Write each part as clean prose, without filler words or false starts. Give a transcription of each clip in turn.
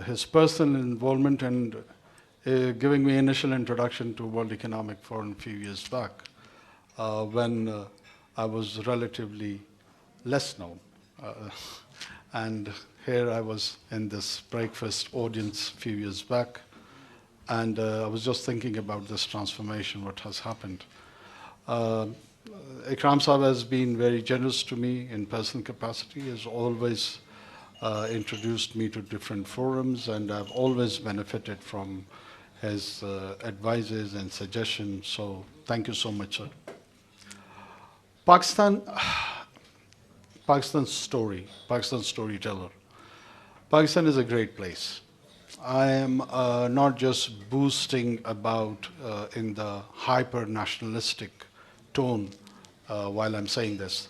his personal involvement and giving me initial introduction to World Economic Forum a few years back when I was relatively less known. And here I was in this breakfast audience a few years back, and I was just thinking about this transformation, what has happened. Ikram Sahib has been very generous to me in personal capacity. He has always introduced me to different forums, and I've always benefited from his advices and suggestions. So thank you so much, sir. Pakistan's story, Pakistan's storyteller. Pakistan is a great place. I am not just boosting about in the hyper-nationalistic tone while I'm saying this.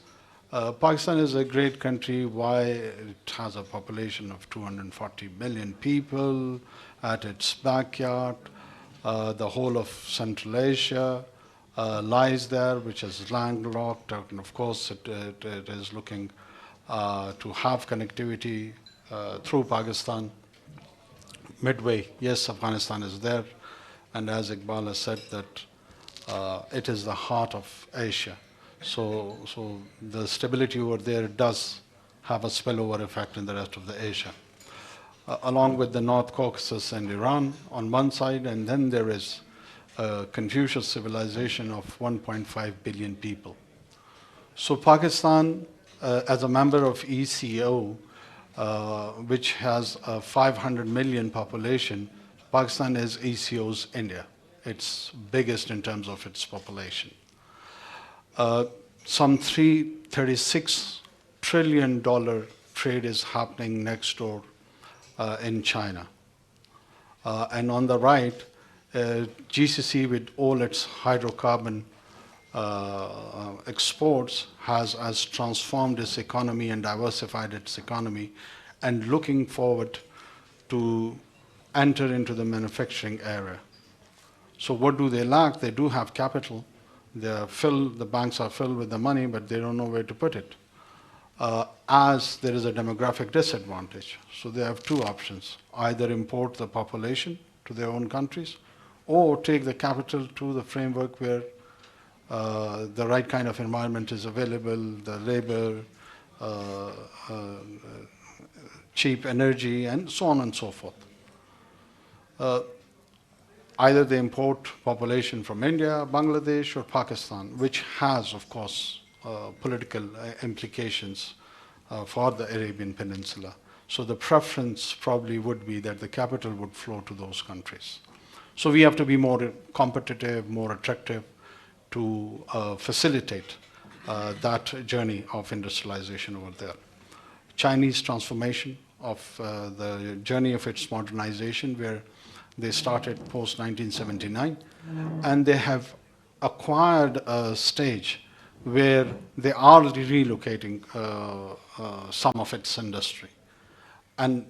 Pakistan is a great country. Why? It has a population of 240 million people at its backyard. The whole of Central Asia lies there, which is landlocked, and of course it is looking to have connectivity through Pakistan. Midway, yes, Afghanistan is there, and as Iqbal has said that it is the heart of Asia. So the stability over there does have a spillover effect in the rest of the Asia. Along with the North Caucasus and Iran on one side, and then there is a Confucius civilization of 1.5 billion people. So Pakistan, as a member of ECO, which has a 500 million population, Pakistan is ECO's India. It's biggest in terms of its population. Some $36 trillion trade is happening next door in China. And on the right, GCC with all its hydrocarbon exports has transformed its economy and diversified its economy and looking forward to enter into the manufacturing area. So what do they lack? They do have capital. The banks are filled with the money, but they don't know where to put it. As there is a demographic disadvantage. So they have two options: either import the population to their own countries, or take the capital to the framework where the right kind of environment is available, the labor, cheap energy, and so on and so forth. Either they import population from India, Bangladesh, or Pakistan, which has, of course, political implications for the Arabian Peninsula. So the preference probably would be that the capital would flow to those countries. So we have to be more competitive, more attractive to facilitate that journey of industrialization over there. Chinese transformation of the journey of its modernization, where they started post-1979, and they have acquired a stage where they are relocating some of its industry. And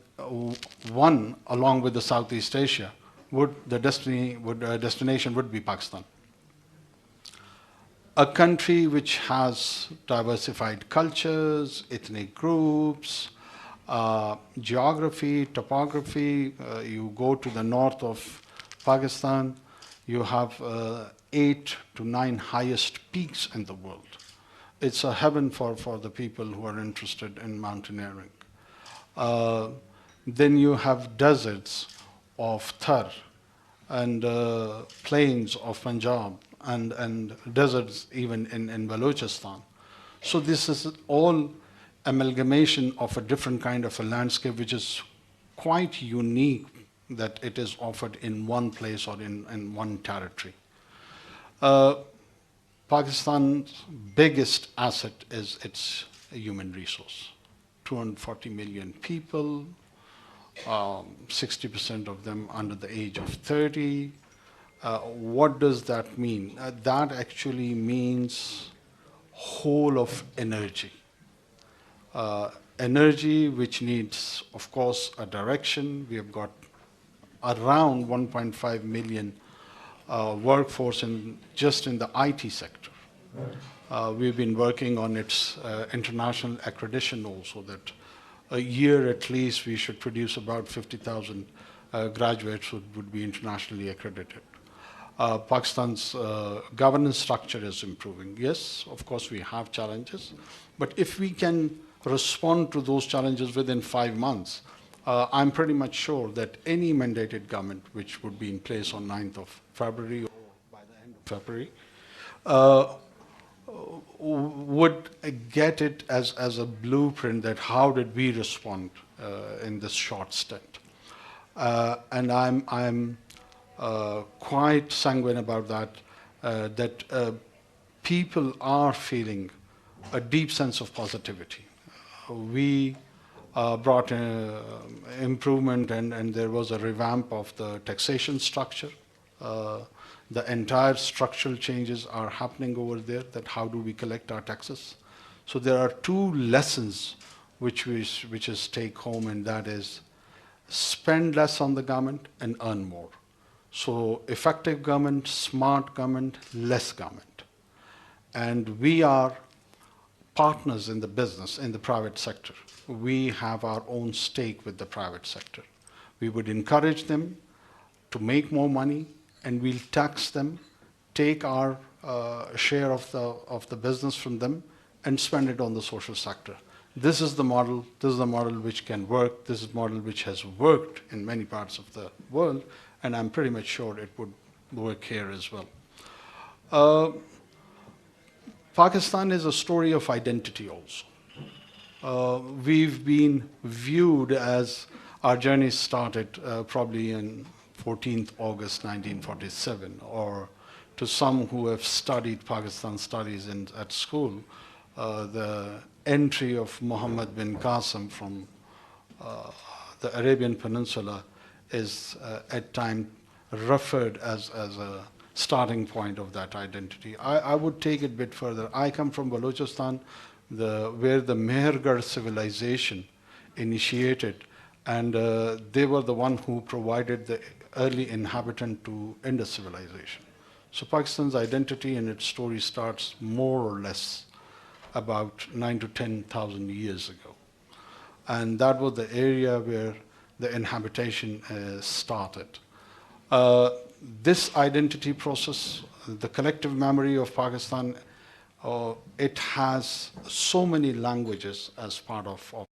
one, along with the Southeast Asia, destination would be Pakistan. A country which has diversified cultures, ethnic groups, geography, topography. You go to the north of Pakistan, you have 8 to 9 highest peaks in the world. It's a heaven for the people who are interested in mountaineering. Then you have deserts of Thar and plains of Punjab and deserts even in Balochistan. So this is all amalgamation of a different kind of a landscape, which is quite unique that it is offered in one place or in one territory. Pakistan's biggest asset is its human resource. 240 million people, 60% of them under the age of 30. What does that mean? That actually means whole of energy. Energy which needs, of course, a direction. We have got around 1.5 million workforce just in the IT sector. We've been working on its international accreditation also, that a year at least we should produce about 50,000 graduates who would be internationally accredited. Pakistan's governance structure is improving. Yes, of course, we have challenges, but if we can respond to those challenges within 5 months, I'm pretty much sure that any mandated government, which would be in place on 9th of February or by the end of February, uh, would get it as a blueprint that how did we respond in this short stint. And I'm quite sanguine about that, that people are feeling a deep sense of positivity. We brought improvement, and there was a revamp of the taxation structure. The entire structural changes are happening over there, that how do we collect our taxes. So there are two lessons which is take home, and that is spend less on the government and earn more. So effective government, smart government, less government. And we are partners in the business, in the private sector. We have our own stake with the private sector. We would encourage them to make more money, and we'll tax them, take our share of the business from them, and spend it on the social sector. This is the model. This is the model which can work. This is the model which has worked in many parts of the world, and I'm pretty much sure it would work here as well. Pakistan is a story of identity also. We've been viewed as our journey started probably in 14th August 1947, or to some who have studied Pakistan studies at school, the entry of Muhammad bin Qasim from the Arabian Peninsula is at times referred as a starting point of that identity. I would take it a bit further. I come from Balochistan, where the Mehergarh civilization initiated, and they were the one who provided the early inhabitant to Indus civilization. So Pakistan's identity and its story starts more or less about 9 to 10,000 years ago. And that was the area where the inhabitation started. This identity process, the collective memory of Pakistan, it has so many languages as part of